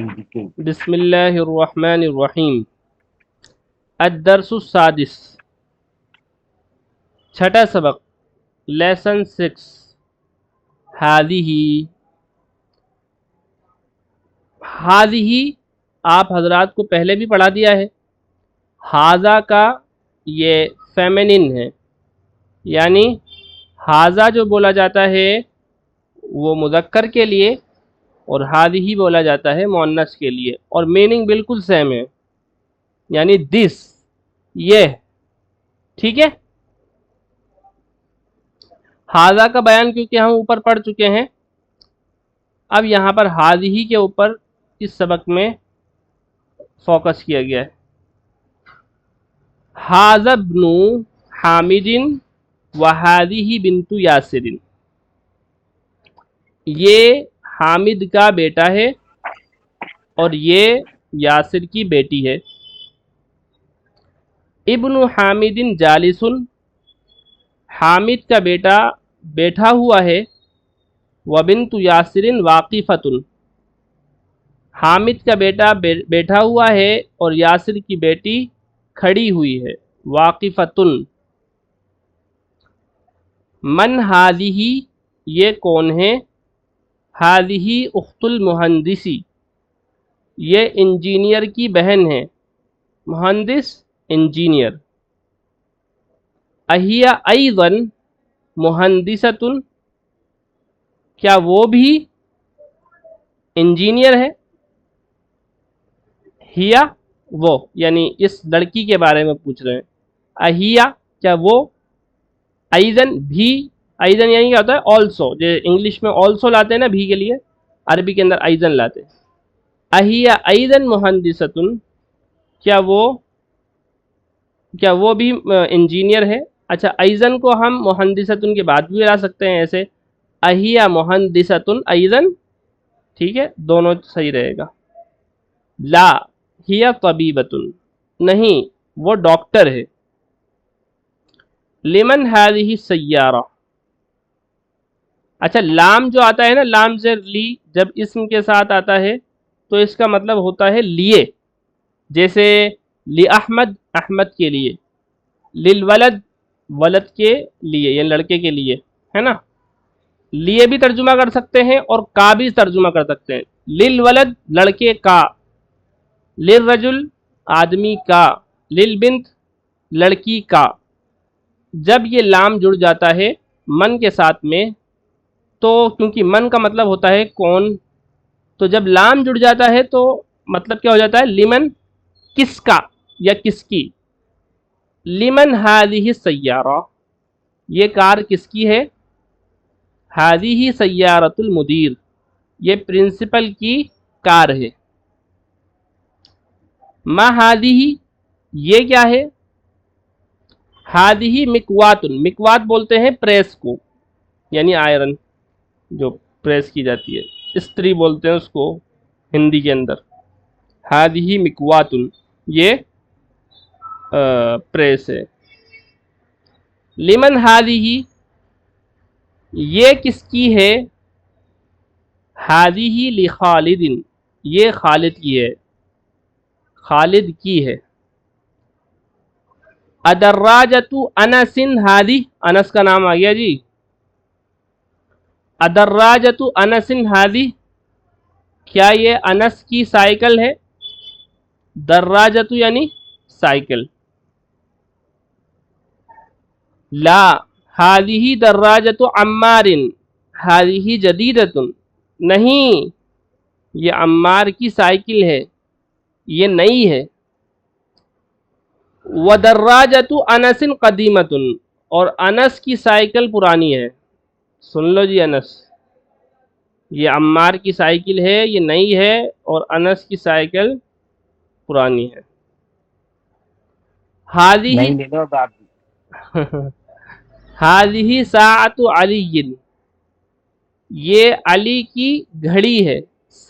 بسم اللہ الرحمن الرحیم۔ الدرس السادس، چھٹا سبق، لیسن 6۔ ہاذہ آپ حضرات کو پہلے بھی پڑھا دیا ہے۔ ہاذا کا یہ فیمنن ہے، یعنی ہاذا جو بولا جاتا ہے وہ مذکر کے لیے اور ہاذہ بولا جاتا ہے مؤنث کے لیے، اور میننگ بالکل سیم ہے، یعنی دس، یہ، ٹھیک ہے۔ ہاذا کا بیان کیونکہ ہم اوپر پڑھ چکے ہیں، اب یہاں پر ہاذہ کے اوپر اس سبق میں فوکس کیا گیا ہے۔ ھذا ابن حامد وھذہ بنت یاسر، یہ حامد کا بیٹا ہے اور یہ یاسر کی بیٹی ہے۔ ابن حامد جالس، حامد کا بیٹا بیٹھا ہوا ہے۔ وبنت یاسر واقفۃ، حامد کا بیٹا بیٹھا ہوا ہے اور یاسر کی بیٹی کھڑی ہوئی ہے، واقفۃ۔ من ھذہ، یہ کون ہے؟ ھذہ اخت المہندس، یہ انجینئر کی بہن ہے۔ مہندس انجینئر۔ اہی ایضا مہندسۃ، کیا وہ بھی انجینئر ہے؟ ہیا، وہ، یعنی اس لڑکی کے بارے میں پوچھ رہے ہیں۔ اہیا، کیا وہ، ایضاً بھی، ایضاً یعنی کیا ہوتا ہے؟ آلسو، جو انگلش میں آلسو لاتے ہیں نا بھی کے لیے، عربی کے اندر ایضاً لاتے ہیں۔ اہیا ایضاً مہندسۃ، کیا وہ بھی انجینئر ہے؟ اچھا، ایضاً کو ہم مہندسۃ کے بعد بھی لا سکتے ہیں، ایسے اہیا مہندسۃ ایضاً، ٹھیک ہے، دونوں صحیح رہے گا۔ لا ہی طبیبۃ، نہیں وہ ڈاکٹر ہے۔ لمن ھذہ السیارہ، اچھا لام جو آتا ہے نا، لام زیر لی، جب اسم کے ساتھ آتا ہے تو اس کا مطلب ہوتا ہے لیے، جیسے لأحمد، احمد کے لیے، للولد، ولد کے لیے یعنی لڑکے کے لیے، ہے نا۔ لیے بھی ترجمہ کر سکتے ہیں اور کا بھی ترجمہ کر سکتے ہیں۔ للولد، لڑکے کا، للرجل، آدمی کا، للبنت، لڑکی کا۔ جب یہ لام جڑ جاتا ہے من کے ساتھ میں، تو کیونکہ من کا مطلب ہوتا ہے کون، تو جب لام جڑ جاتا ہے تو مطلب کیا ہو جاتا ہے؟ لمن، کس کا یا کس کی۔ لمن ھذہ السیارہ، یہ کار کس کی ہے؟ ھذہ سیارۃ المدیر، یہ پرنسپل کی کار ہے۔ ما ھذہ، یہ کیا ہے؟ ھذہ مکوات، مکوات بولتے ہیں پریس کو، یعنی آئرن جو پریس کی جاتی ہے، استری بولتے ہیں اس کو ہندی کے اندر۔ ھذہ مکوات، یہ پریس ہے۔ لمن ھذہ، یہ کس کی ہے؟ ھذہ لخالد، یہ خالد کی ہے، خالد کی ہے۔ ادراجۃ انس ھذہ، انس کا نام آ گیا جی۔ ادراجۃ انس ھذہ، کیا یہ انس کی سائیکل ہے؟ دراجۃ یعنی سائیکل۔ لا ھذہ دراجۃ عمار ھذہ جدیدۃ، نہیں یہ عمار کی سائیکل ہے، یہ نئی ہے۔ ودراجۃ انس قدیمۃ، اور انس کی سائیکل پرانی ہے۔ سن لو جی، انس، یہ عمار کی سائیکل ہے، یہ نئی ہے، اور انس کی سائیکل پرانی ہے۔ ھذہ ساعۃ علی، یہ علی کی گھڑی ہے۔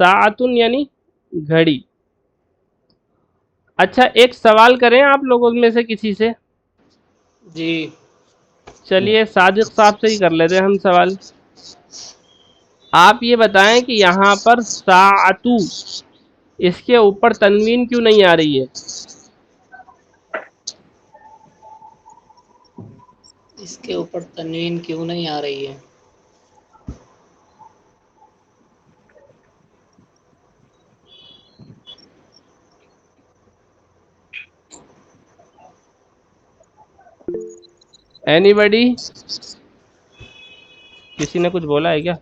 ساعۃ یعنی گھڑی۔ اچھا، ایک سوال کریں آپ لوگوں میں سے کسی سے؟ جی چلیے صادق صاحب سے ہی کر لیتے ہیں ہم سوال۔ آپ یہ بتائیں کہ یہاں پر ساعتو اس کے اوپر تنوین کیوں نہیں آ رہی ہے؟ اس کے اوپر تنوین کیوں نہیں آ رہی ہے؟ اینی بڈی؟ کسی نے کچھ بولا ہے کیا؟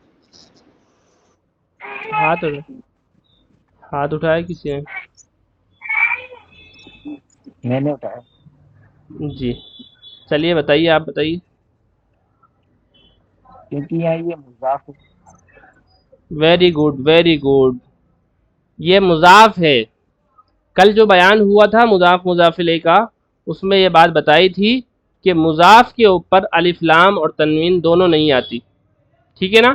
ہاتھ اٹھایا کسی نے؟ میں نے اٹھایا. جی چلیے بتائیے، آپ بتائیے. کیونکہ یہاں یہ مضاف ہے. ویری گڈ ویری گڈ، یہ مضاف ہے. کل جو بیان ہوا تھا مضاف مضاف الیہ کا، اس میں یہ بات بتائی تھی کہ مضاف کے اوپر الف لام اور تنوین دونوں نہیں آتی، ٹھیک ہے نا؟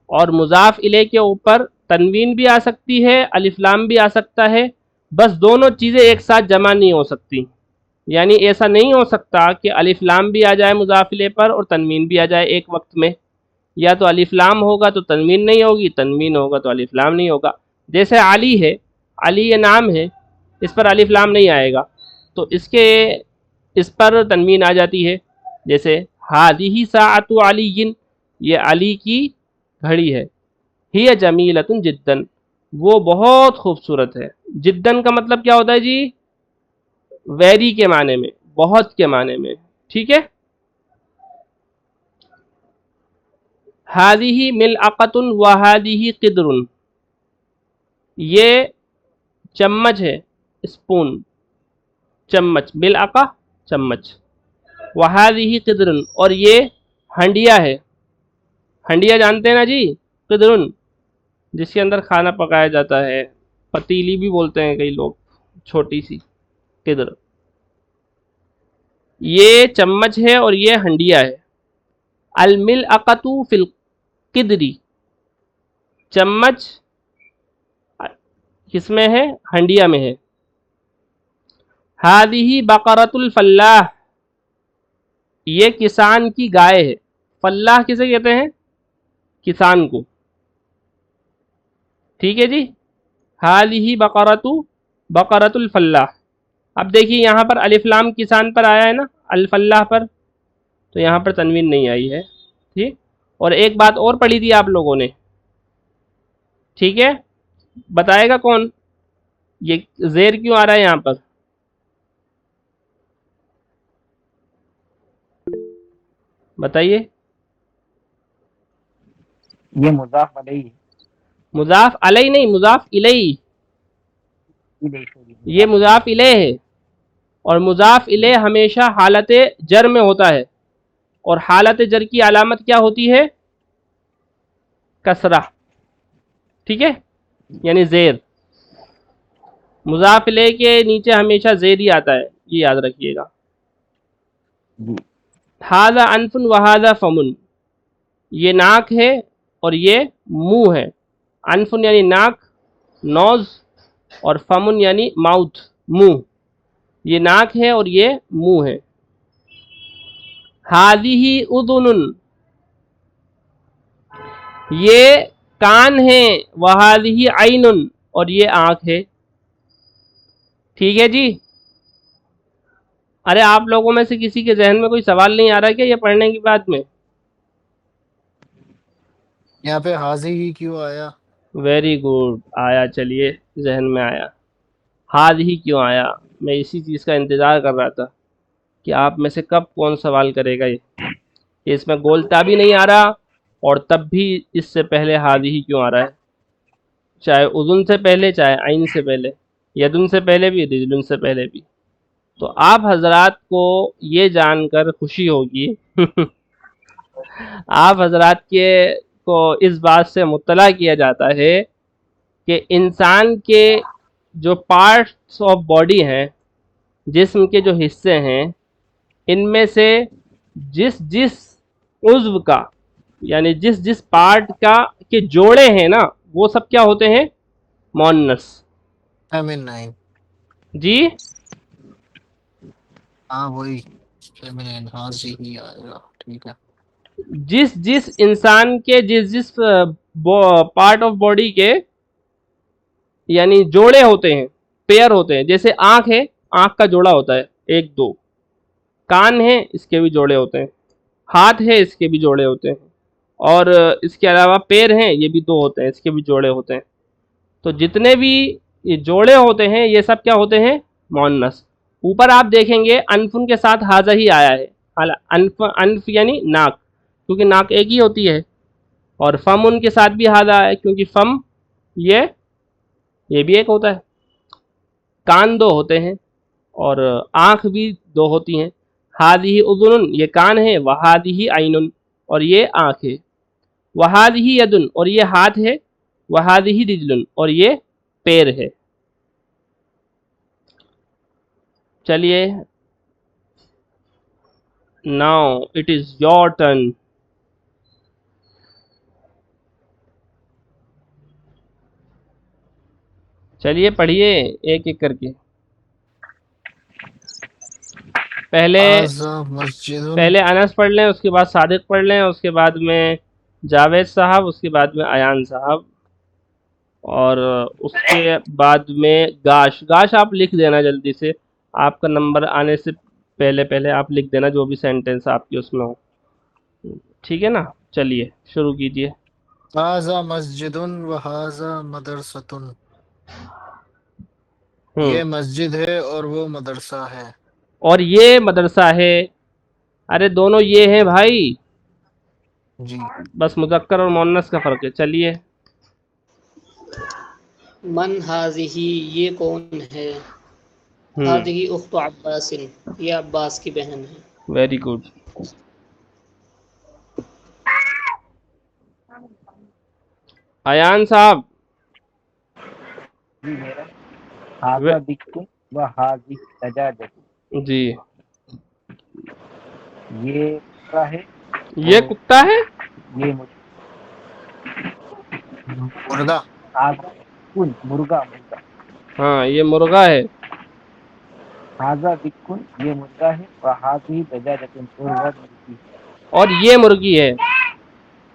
اور مضاف الیہ کے اوپر تنوین بھی آ سکتی ہے، الف لام بھی آ سکتا ہے، بس دونوں چیزیں ایک ساتھ جمع نہیں ہو سکتی. یعنی ایسا نہیں ہو سکتا کہ الف لام بھی آ جائے مضاف الیہ پر اور تنوین بھی آ جائے ایک وقت میں. یا تو الف لام ہوگا تو تنوین نہیں ہوگی، تنوین ہوگا تو الف لام نہیں ہوگا. جیسے علی ہے، علی یہ نام ہے، اس پر الف لام نہیں آئے گا تو اس پر تنوین آ جاتی ہے. جیسے ہذہ ساعۃ علی، یہ علی کی گھڑی ہے. ہی جمیلۃ جدا، وہ بہت خوبصورت ہے. جدن کا مطلب کیا ہوتا ہے جی؟ ویری کے معنی میں، بہت کے معنی میں، ٹھیک ہے. ہذہ ملعقۃ وہذہ قدر، یہ چمچ ہے، اسپون، چمچ، ملعقہ چمچ، وہذہ قدر، اور یہ ہنڈیا ہے. ہنڈیا جانتے ہیں نا جی؟ قدر، جس کے اندر کھانا پکایا جاتا ہے، پتیلی بھی بولتے ہیں کئی لوگ، چھوٹی سی قدر. یہ چمچ ہے اور یہ ہنڈیا ہے. الملعقۃ فی القدری، چمچ کس میں ہے؟ ہنڈیا میں ہے. ہذہ بقرۃ الفلاح، یہ کسان کی گائے ہے. فلاح کسے کہتے ہیں؟ کسان کو، ٹھیک ہے جی. ہذہ بقرۃ الفلاح. اب دیکھیے یہاں پر الف لام کسان پر آیا ہے نا، الفلاح پر، تو یہاں پر تنوین نہیں آئی ہے، ٹھیک. اور ایک بات اور پڑھی تھی آپ لوگوں نے، ٹھیک ہے، بتائے گا کون؟ یہ زیر کیوں آ رہا ہے یہاں پر؟ بتائیے. یہ مضاف علیہ ہے. مضاف علیہ نہیں، مضاف الیہ. یہ مضاف الیہ ہے، اور مضاف الیہ ہمیشہ حالت جر میں ہوتا ہے، اور حالت جر کی علامت کیا ہوتی ہے؟ کسرہ، ٹھیک ہے، یعنی زیر. مضاف الیہ کے نیچے ہمیشہ زیر ہی آتا ہے، یہ یاد رکھیے گا. ھذا انف وھذا فم، یہ ناک ہے اور یہ منہ ہے. انف یعنی ناک، نوز، اور فمن یعنی ماؤتھ، منہ. یہ ناک ہے اور یہ منہ ہے. ہذہ اذن، یہ کان ہے. وہذہ عین، اور یہ آنکھ ہے. ٹھیک ہے جی. ارے آپ لوگوں میں سے کسی کے ذہن میں کوئی سوال نہیں آ رہا کیا یہ پڑھنے کے بعد میں؟ یہاں پہ حاضی ہی کیوں آیا؟ ویری گڈ، آیا، چلیے ذہن میں آیا. ہاتھ ہی کیوں آیا؟ میں اسی چیز کا انتظار کر رہا تھا کہ آپ میں سے کب کون سوال کرے گا. یہ اس میں گولتا بھی نہیں آ رہا، اور تب بھی اس سے پہلے ہاتھ ہی کیوں آ رہا ہے، چاہے اذن سے پہلے، چاہے عین سے پہلے، یدن سے پہلے بھی، رجلن سے پہلے بھی. تو آپ حضرات کو یہ جان کر خوشی ہوگی آپ حضرات کو اس بات سے مطلع کیا جاتا ہے کہ انسان کے جو پارٹس آف باڈی ہیں، جسم کے جو حصے ہیں، ان میں سے جس عضو کا، یعنی جس پارٹ کا کے جوڑے ہیں نا، وہ سب کیا ہوتے ہیں؟ مؤنث. فیمینائن. جی ہاں وہی فیمینائن، حاضی ہی آئے گا، ٹھیک ہے. جس انسان کے جس پارٹ آف باڈی کے یعنی جوڑے ہوتے ہیں، پیئر ہوتے ہیں. جیسے آنکھ ہے، آنکھ کا جوڑا ہوتا ہے 1 2. کان ہے، اس کے بھی جوڑے ہوتے ہیں. ہاتھ ہے، اس کے بھی جوڑے ہوتے ہیں. اور اس کے علاوہ پیر ہیں، یہ بھی 2 ہوتے ہیں، اس کے بھی جوڑے ہوتے ہیں. تو جتنے بھی یہ جوڑے ہوتے ہیں یہ سب کیا ہوتے ہیں؟ مؤنث. اوپر آپ دیکھیں گے انفن کے ساتھ ہاذا ہی آیا ہے. انف یعنی ناک، کیونکہ ناک ایک ہی ہوتی ہے. اور فم ان کے ساتھ بھی ہاذا ہے، کیونکہ فم یہ بھی ایک ہوتا ہے. کان 2 ہوتے ہیں اور آنکھ بھی 2 ہوتی ہیں. ہادی اذن یہ کان ہے، وہادی عین اور یہ آنکھ ہے. وہادی یدن اور یہ ہاتھ ہے. وہادی رجل اور یہ پیر ہے. چلیے now it is your turn. چلیے پڑھیے ایک ایک کر کے. هذا مسجد پہلے انس پڑھ لیں، اس کے بعد صادق پڑھ لیں، اس کے بعد میں جاوید صاحب، اس کے بعد میں ایان صاحب، اور اس کے بعد میں گاش آپ لکھ دینا جلدی سے. آپ کا نمبر آنے سے پہلے آپ لکھ دینا جو بھی سینٹنس آپ کی اس میں ہو. ٹھیک ہے نا؟ چلیے شروع کیجئے. هذا مسجد وهذا مدرسۃ. یہ مسجد ہے اور وہ مدرسہ ہے. اور یہ مدرسہ ہے. ارے دونوں یہ ہیں بھائی، جی بس مذکر اور مؤنث کا فرق ہے. چلیے. من ہاذہ یہ کون ہے؟ ہاذہ اخت عباس یہ عباس کی بہن ہے. Very good. ایان صاحب. جی میرا ہاذا بکر و ہاذی دجاجۃ. جی یہ کتا ہے، یہ کتا ہے. یہ مردہ. ہاذا کن مرغا. ہاں یہ مرغا ہے. ہاذا بکن یہ مرغا ہے، و ہاذی دجاجۃ اور وہ مرغی. اور یہ مرغی ہے.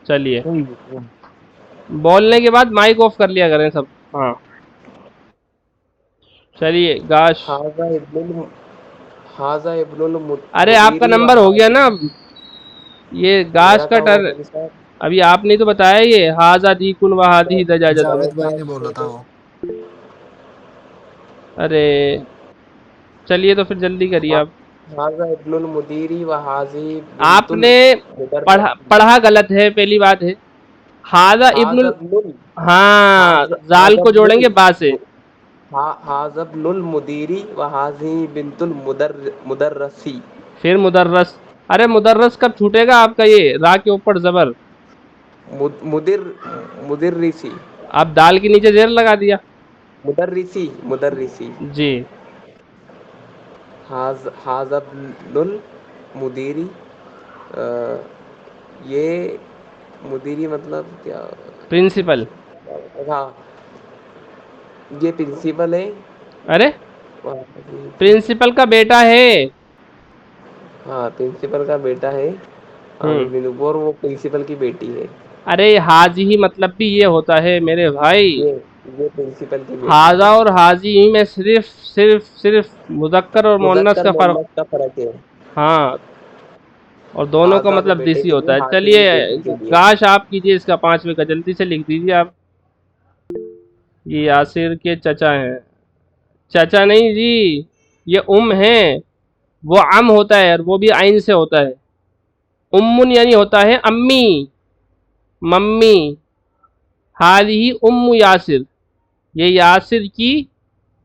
چلیے صحیح ہے. بولنے کے بعد مائک آف کر لیا کریں سب. ہاں چلیے گاش. ہاذا ابن ارے آپ کا نمبر ہو گیا نا اب. یہ گاش میرا کا کہاں ہوا ٹر مولوی صاحب؟ ابھی آپ نے تو بتایا یہ ہاذا دیکن و ہادی دجاجت. جاوید بھائی نے بولا تھا وہ. ارے چلیے تو پھر جلدی کریے آپ. ہاذا ابن المدیری و حاذی آپ بنت نے المدرس. پڑھا غلط ہے. پہلی بات ہے ہاذا ابن ہاں زال کو جوڑیں گے با سے. ہاذا ابن المدیری و حاذی بنت المدرسی. پھر مدرس. ارے مدرس کب چھوٹے گا آپ کا یہ را کے اوپر زبر. مدرسی. آپ دال کے نیچے زیر لگا دیا. مدرسی. جی ہاذا ابن المدیری. یہ مدیری مطلب کیا؟ پرنسپل. ہاں یہ پرنسپل ہے. ارے پرنسپل کا بیٹا ہے. ہاں پرنسپل کا بیٹا ہے اور وہ پرنسپل کی بیٹی ہے. ارے حاضی مطلب بھی یہ ہوتا ہے میرے بھائی. یہ پرنسپل کی بیٹی حاضہ ہے. اور حاضی میں صرف مذکر اور مؤنث مذکر کا فرق. مؤنث کا فرق ہے. ہاں اور دونوں کا ہاذا تو مطلب بیٹے دیسی کے لیے، ہوتا ہے. حاذی چلیے بیٹی کے لیے. گاش آپ کیجئے اس کا 5ویں کا جلدی سے لکھ دیجئے آپ. یہ یاسر کے چچا ہیں. چچا نہیں جی، یہ ہیں. وہ ام ہوتا ہے اور وہ بھی عین سے ہوتا ہے. امن یعنی ہوتا ہے امی، ممی. حالی یاسر یہ یاسر کی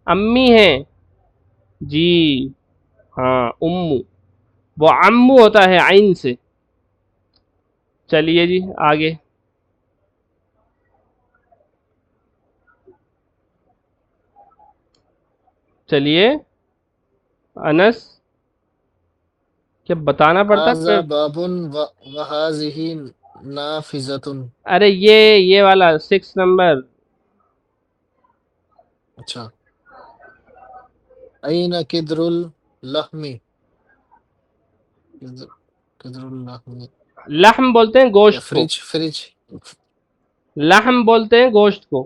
امی ہیں. جی ہاں امو. وہ عمو ہوتا ہے عین سے. چلیے جی آگے. چلیے انس کیا بتانا پڑتا هذا باب وهذه نافذة. ارے یہ والا 6 نمبر. اچھا. أين قدر اللحم؟ قدر اللحم لحم بولتے ہیں گوشت کو. فریج. لحم بولتے ہیں گوشت کو.